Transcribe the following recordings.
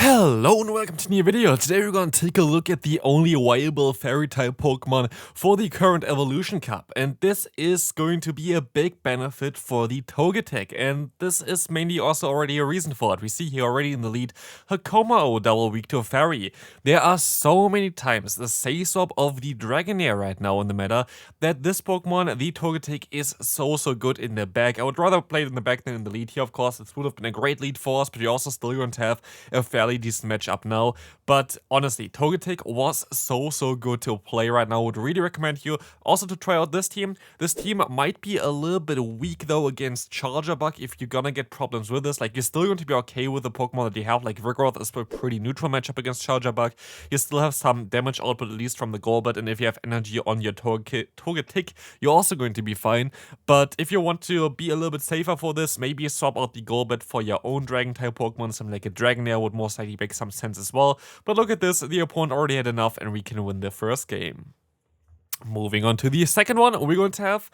Hello and welcome to a new video. Today we're going to take a look at the only viable fairy-type Pokemon for the current Evolution Cup. And this is going to be a big benefit for the Togetic. And this is mainly also already a reason for it. We see here already in the lead Hakomao double weak to Fairy. There are so many times the say swap of the Dragonair right now in the meta that this Pokemon, the Togetic, is so good in the back. I would rather play it in the back than in the lead here, of course. It would have been a great lead for us, but you're also still going to have a fairly decent matchup now. But honestly, Togetic was so good to play right now. Would really recommend you also to try out this team. This team might be a little bit weak though against Charjabug if you're gonna get problems with this. Like, you're still going to be okay with the Pokemon that you have. Like, Vigoroth is a pretty neutral matchup against Charjabug. You still have some damage output at least from the Golbat, and if you have energy on your Togetic, you're also going to be fine. But if you want to be a little bit safer for this, maybe swap out the Golbat for your own Dragon-type Pokemon. Something like a Dragonair would most likely make some sense as well. But look at this, the opponent already had enough and we can win the first game. Moving on to the second one, we're going to have,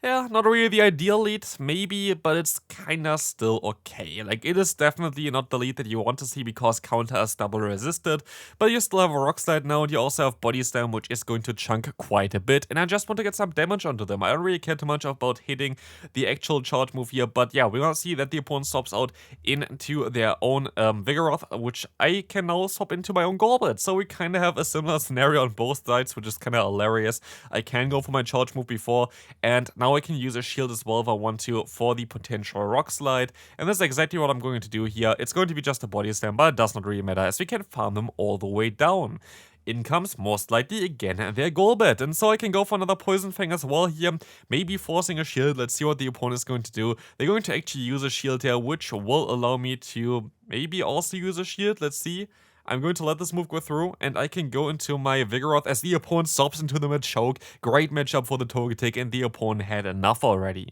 not really the ideal lead, maybe, but it's kinda still okay. Like, it is definitely not the lead that you want to see because counter is double resisted, but you still have a Rock Slide now and you also have Body Slam, which is going to chunk quite a bit, and I just want to get some damage onto them. I don't really care too much about hitting the actual charge move here, but yeah, we're gonna see that the opponent swaps out into their own Vigoroth, which I can now swap into my own Golbat, so we kinda have a similar scenario on both sides, which is kinda hilarious. I can go for my charge move before, and now I can use a shield as well if I want to for the potential Rock Slide, and that's exactly what I'm going to do here. It's going to be just a Body Slam, but it does not really matter as we can farm them all the way down. In comes most likely again their Golbat, and so I can go for another Poison Fang as well here, maybe forcing a shield. Let's see what the opponent is going to do. They're going to actually use a shield here, which will allow me to maybe also use a shield. Let's see. I'm going to let this move go through, and I can go into my Vigoroth as the opponent stops into the mid-choke. Great matchup for the Togetic, and the opponent had enough already.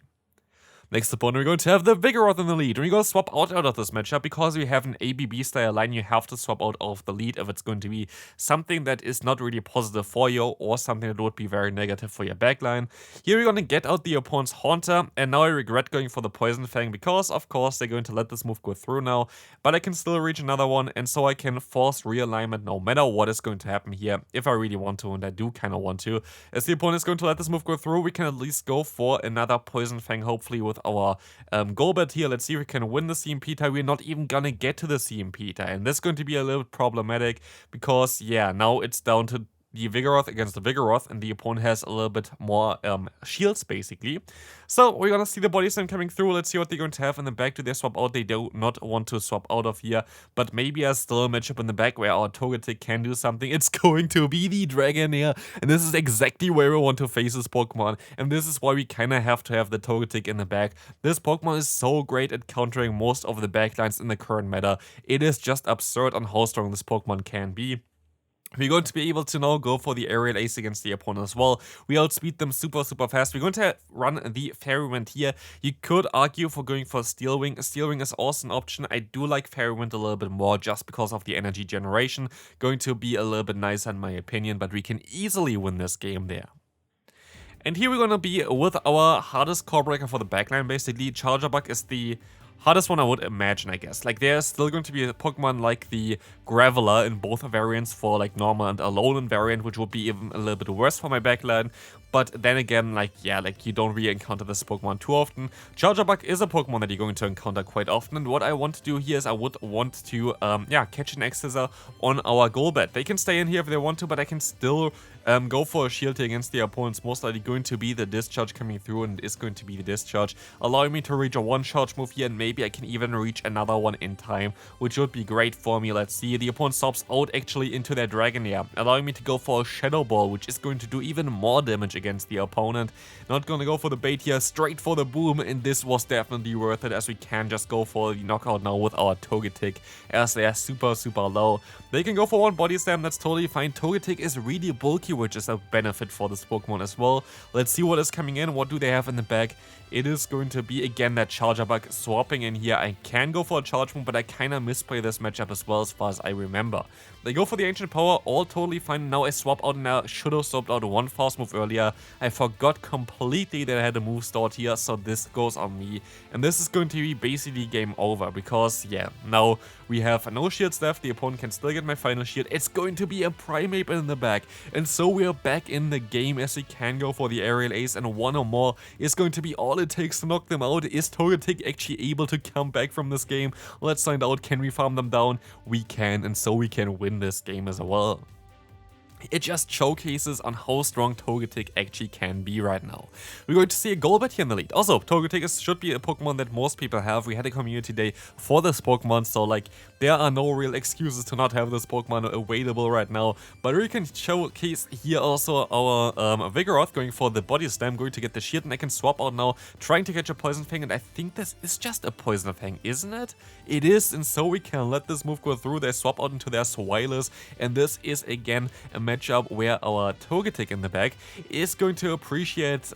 Next opponent, we're going to have the Vigoroth in the lead. And we're going to swap out of this matchup because we have an ABB style line. You have to swap out of the lead if it's going to be something that is not really positive for you or something that would be very negative for your backline. Here we're going to get out the opponent's Haunter, and now I regret going for the Poison Fang because, of course, they're going to let this move go through now. But I can still reach another one, and so I can force realignment no matter what is going to happen here if I really want to, and I do kind of want to. As the opponent is going to let this move go through, we can at least go for another Poison Fang, hopefully with our Golbat here. Let's see if we can win the CMP tie. We're not even gonna get to the CMP tie, and this is going to be a little problematic because, yeah, now it's down to the Vigoroth against the Vigoroth, and the opponent has a little bit more shields, basically. So we're gonna see the Body Slam coming through. Let's see what they're going to have in the back. Do they swap out? They do not want to swap out of here, but maybe there's still a matchup in the back where our Togetic can do something. It's going to be the Dragonair, and this is exactly where we want to face this Pokemon, and this is why we kinda have to have the Togetic in the back. This Pokemon is so great at countering most of the backlines in the current meta. It is just absurd on how strong this Pokemon can be. We're going to be able to now go for the Aerial Ace against the opponent as well. We outspeed them super fast. We're going to run the Fairy Wind here. You could argue for going for Steel Wing. Steel Wing is also an option. I do like Fairy Wind a little bit more just because of the energy generation. Going to be a little bit nicer in my opinion, but we can easily win this game there. And here we're going to be with our hardest core breaker for the backline, basically. Charjabug is the hardest one I would imagine, I guess. Like, there's still going to be a Pokemon like the Graveler in both variants for like normal and Alolan variant, which would be even a little bit worse for my backline. But then again, like, yeah, like, you don't really encounter this Pokemon too often. Charjabug is a Pokemon that you're going to encounter quite often, and what I want to do here is I would want to, catch an X-Scissor on our Golbat. They can stay in here if they want to, but I can still go for a shield here against the opponent's most likely going to be the Discharge coming through, and it is going to be the Discharge, allowing me to reach a one-charge move here, and maybe I can even reach another one in time, which would be great for me. Let's see, the opponent stops out actually into their Dragonair, allowing me to go for a Shadow Ball, which is going to do even more damage against the opponent. Not gonna go for the bait here, straight for the boom, and this was definitely worth it as we can just go for the knockout now with our Togetic as they are super low. They can go for one Body Slam, that's totally fine. Togetic is really bulky, which is a benefit for this Pokemon as well. Let's see what is coming in. What do they have in the back? It is going to be again that Charjabug swapping in here. I can go for a charge move, but I kind of misplay this matchup as well as far as I remember. They go for the Ancient Power, all totally fine. Now I swap out, and I should have swapped out one fast move earlier. I forgot completely that I had a move stored here, so this goes on me. And this is going to be basically game over, because yeah, now we have no shields left, the opponent can still get my final shield. It's going to be a Primeape in the back, and so we are back in the game as we can go for the aerial ace, and one or more is going to be all it takes to knock them out. Is Togetic actually able to come back from this game? Let's find out. Can we farm them down? We can, and so we can win this game as well. It just showcases on how strong Togetic actually can be right now. We're going to see a Golbat here in the lead. Also, Togetic should be a Pokemon that most people have. We had a community day for this Pokemon, so like there are no real excuses to not have this Pokemon available right now. But we can showcase here also our Vigoroth going for the Body Slam, going to get the shield, and I can swap out now, trying to catch a Poison Fang, and I think this is just a Poison Fang, isn't it? It is, and so we can let this move go through. They swap out into their Swilers, and this is again a matchup where our Togetic in the back is going to appreciate,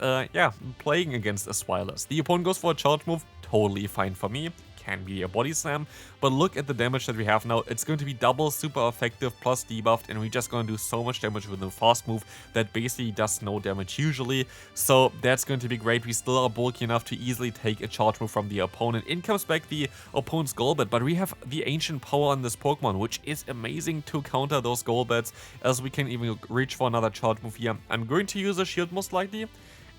playing against a Swilers. The opponent goes for a charge move, totally fine for me. Can be a Body Slam, but look at the damage that we have now. It's going to be double super effective plus debuffed, and we're just going to do so much damage with the fast move that basically does no damage usually. So that's going to be great. We still are bulky enough to easily take a charge move from the opponent. In comes back the opponent's Golbat, but we have the ancient power on this Pokemon, which is amazing to counter those Golbats, as we can even reach for another charge move here. I'm going to use a shield most likely,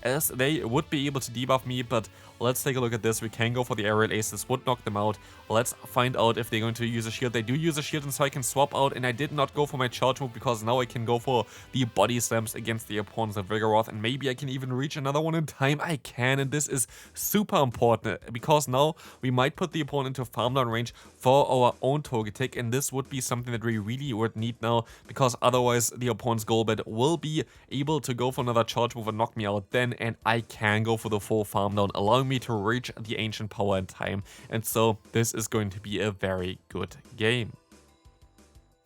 as they would be able to debuff me, but let's take a look at this. We can go for the aerial ace. This would knock them out. Let's find out if they're going to use a shield. They do use a shield, and so I can swap out, and I did not go for my charge move because now I can go for the Body Slams against the opponents of Vigoroth, and maybe I can even reach another one in time. I can, and this is super important because now we might put the opponent into farm down range for our own Togetic, and this would be something that we really would need now, because otherwise the opponent's Golbat will be able to go for another charge move and knock me out then, and I can go for the full farm down, allowing me to reach the ancient power in time. And so this is going to be a very good game.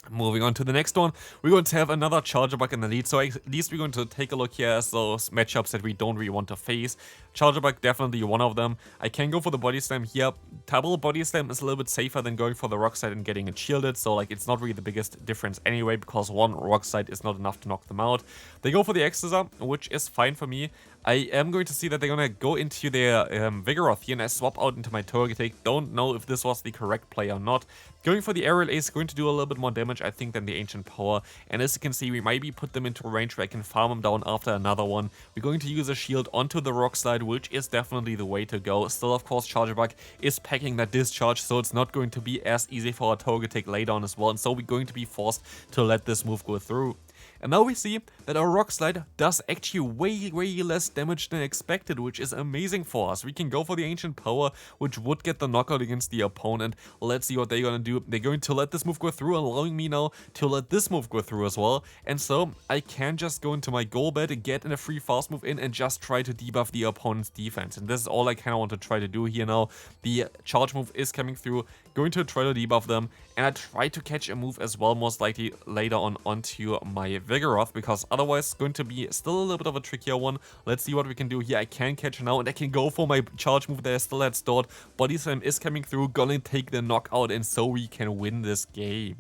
Moving on to the next one, we're going to have another Charjabug in the lead, so at least we're going to take a look here as those matchups that we don't really want to face. Charjabug definitely one of them. I can go for the Body Slam here. Double Body Slam is a little bit safer than going for the Rock Slide and getting it shielded, so like it's not really the biggest difference anyway, because one Rock Slide is not enough to knock them out. They go for the Exeter, which is fine for me. I am going to see that they're going to go into their Vigoroth here, and I swap out into my Togetic. Don't know if this was the correct play or not. Going for the aerial ace is going to do a little bit more damage, I think, than the ancient power. And as you can see, we maybe put them into a range where I can farm them down after another one. We're going to use a shield onto the Rock Slide, which is definitely the way to go. Still, of course, Charjabug is packing that discharge, so it's not going to be as easy for our Togetic later on as well. And so we're going to be forced to let this move go through. And now we see that our Rock Slide does actually way less damage than expected, which is amazing for us. We can go for the Ancient Power, which would get the knockout against the opponent. Let's see what they're going to do. They're going to let this move go through, allowing me now to let this move go through as well. And so I can just go into my Golbat, get in a free fast move in, and just try to debuff the opponent's defense. And this is all I kind of want to try to do here now. The charge move is coming through, going to try to debuff them, and I try to catch a move as well, most likely later on onto my Vigoroth, because otherwise it's going to be still a little bit of a trickier one. Let's see what we can do here. I can catch now, and I can go for my charge move that I still had stored. Body Slam is coming through, gonna take the knockout, and so we can win this game.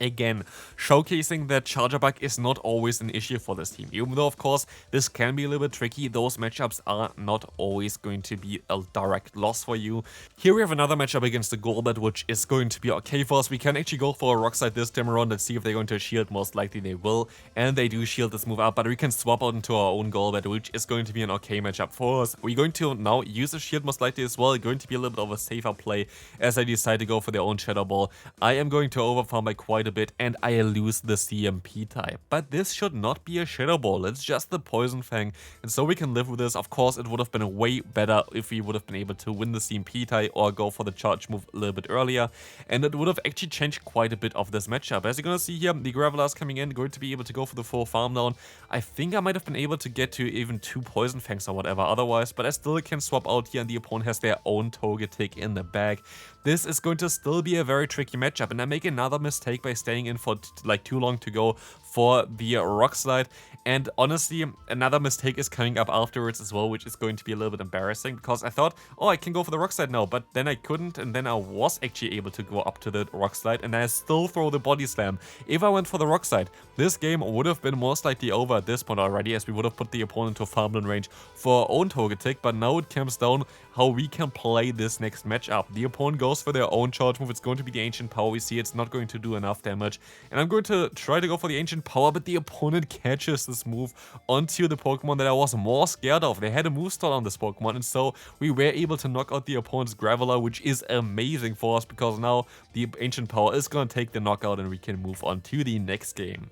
Again, showcasing that Charjabug is not always an issue for this team. Even though, of course, this can be a little bit tricky, those matchups are not always going to be a direct loss for you. Here we have another matchup against the Golbat, which is going to be okay for us. We can actually go for a Rock Slide this time around. Let's see if they're going to shield. Most likely they will, and they do shield this move out, but we can swap out into our own Golbat, which is going to be an okay matchup for us. We're going to now use a shield most likely as well. Going to be a little bit of a safer play as I decide to go for their own Shadow Ball. I am going to overfarm by quite a bit, and I lose the CMP type. But this should not be a Shadow Ball, it's just the Poison Fang, and so we can live with this. Of course, it would have been way better if we would have been able to win the CMP type or go for the charge move a little bit earlier, and it would have actually changed quite a bit of this matchup. As you're gonna see here, the Graveler is coming in, going to be able to go for the full farm down. I think I might have been able to get to even 2 Poison Fangs or whatever otherwise, but I still can swap out here, and the opponent has their own Togetic in the bag. This is going to still be a very tricky matchup, and I make another mistake by staying in for like too long to go for the Rock Slide, And honestly, another mistake is coming up afterwards as well, which is going to be a little bit embarrassing, because I thought, oh, I can go for the rock slide now, but then I couldn't, and then I was actually able to go up to the rock slide, and I still throw the body slam. If I went for the rock slide, this game would have been most likely over at this point already, as we would have put the opponent to farmland range for our own Togetic, but now it comes down how we can play this next matchup. The opponent goes for their own charge move. It's going to be the Ancient Power. We see it's not going to do enough damage, and I'm going to try to go for the Ancient Power, but the opponent catches this move onto the Pokemon that I was more scared of. They had a move stall on this Pokemon, and so we were able to knock out the opponent's Graveler, which is amazing for us, because now the Ancient Power is going to take the knockout and we can move on to the next game.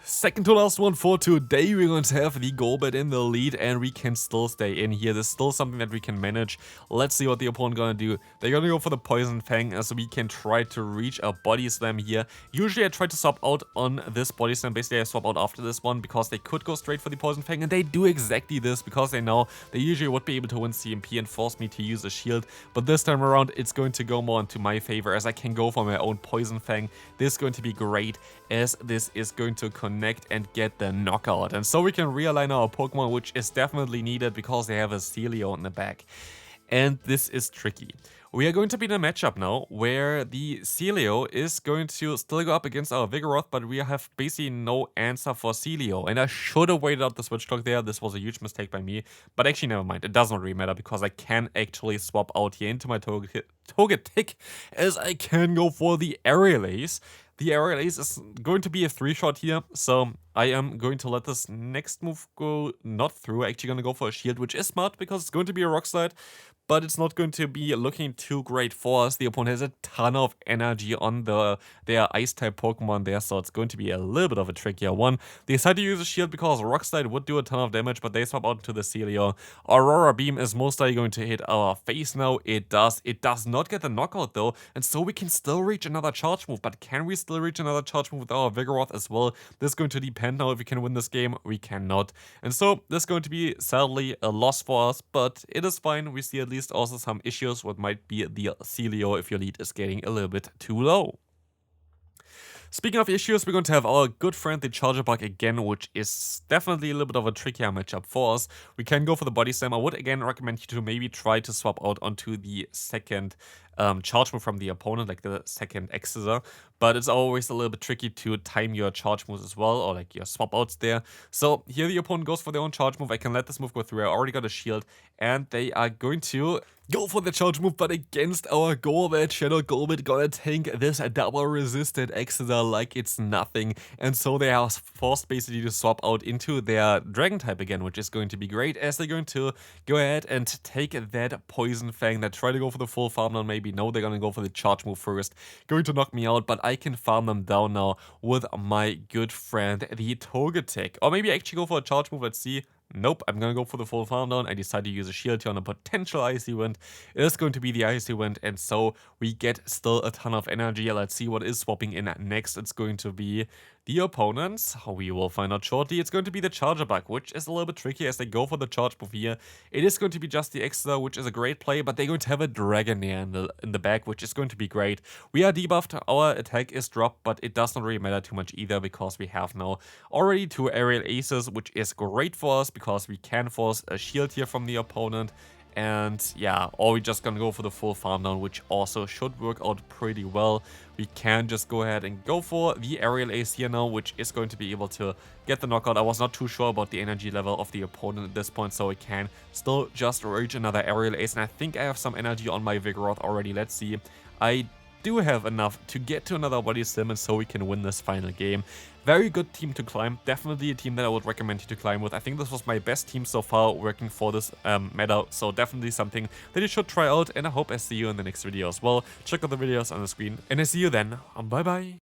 Second to last one for today, we're going to have the Golbat in the lead, and we can still stay in here. There's still something that we can manage. Let's see what the opponent gonna do. They're gonna go for the Poison Fang, as we can try to reach a Body Slam here. Usually I try to swap out on this Body Slam. Basically I swap out after this one, because they could go straight for the Poison Fang, and they do exactly this, because they know they usually would be able to win CMP and force me to use a shield. But this time around, it's going to go more into my favor, as I can go for my own Poison Fang. This is going to be great, as this is going to connect and get the knockout. And so we can realign our Pokemon, which is definitely needed, because they have a Celio in the back. And this is tricky. We are going to be in a matchup now where the Celio is going to still go up against our Vigoroth, but we have basically no answer for Celio. And I should have waited out the switch clock there. This was a huge mistake by me. But actually, never mind. It does not really matter, because I can actually swap out here into my Togetic, as I can go for the Aerial Ace. The Aerial Ace is going to be a 3-shot here, so I am going to let this next move go not through. Actually going to go for a shield, which is smart, because it's going to be a rock slide, but it's not going to be looking too great for us. The opponent has a ton of energy on their Ice-type Pokemon there, so it's going to be a little bit of a trickier one. They decided to use a shield because rock slide would do a ton of damage, but they swap out to the Celio. Aurora Beam is most likely going to hit our face now. It does. It does not get the knockout though, and so we can still reach another charge move. But can we still reach another charge move with our Vigoroth as well? This is going to depend now if we can win this game. We cannot. And so this is going to be sadly a loss for us, but it is fine. We see at least also some issues what might be the Celio if your lead is getting a little bit too low. Speaking of issues, we're going to have our good friend the Charjabug again, which is definitely a little bit of a trickier matchup for us. We can go for the Body Slam. I would again recommend you to maybe try to swap out onto the second charge move from the opponent, like the second Exeter, but it's always a little bit tricky to time your charge moves as well, or like your swap outs there. So here the opponent goes for their own charge move. I can let this move go through. I already got a shield, and they are going to go for the charge move, but against our Golbat. Shadow Golbat gonna tank this double resisted Exeter like it's nothing, and so they are forced basically to swap out into their Dragon type again, which is going to be great, as they're going to go ahead and take that Poison Fang. They try to go for the full farm down, maybe. No, they're gonna go for the charge move first. Going to knock me out, but I can farm them down now with my good friend the Togetic. Or maybe actually go for a charge move. Let's see. Nope, I'm gonna go for the full farm down. I decide to use a shield here on a potential Icy Wind. It is going to be the Icy Wind, and so we get still a ton of energy. Let's see what is swapping in next. It's going to be the opponents. We will find out shortly. It's going to be the Charjabug, which is a little bit tricky as they go for the charge move here. It is going to be just the Exeter, which is a great play, but they're going to have a Dragonair in the back, which is going to be great. We are debuffed, our attack is dropped, but it does not really matter too much either, because we have now already 2 Aerial Aces, which is great for us, because we can force a shield here from the opponent. And yeah, or we're just gonna go for the full farm down, which also should work out pretty well. We can just go ahead and go for the Aerial Ace here now, which is going to be able to get the knockout. I was not too sure about the energy level of the opponent at this point, so I can still just reach another Aerial Ace. And I think I have some energy on my Vigoroth already. Let's see. I do have enough to get to another Body Slam, and so we can win this final game. Very good team to climb. Definitely a team that I would recommend you to climb with. I think this was my best team so far working for this meta, so definitely something that you should try out, and I hope I see you in the next video as well. Check out the videos on the screen, and I see you then. Bye bye.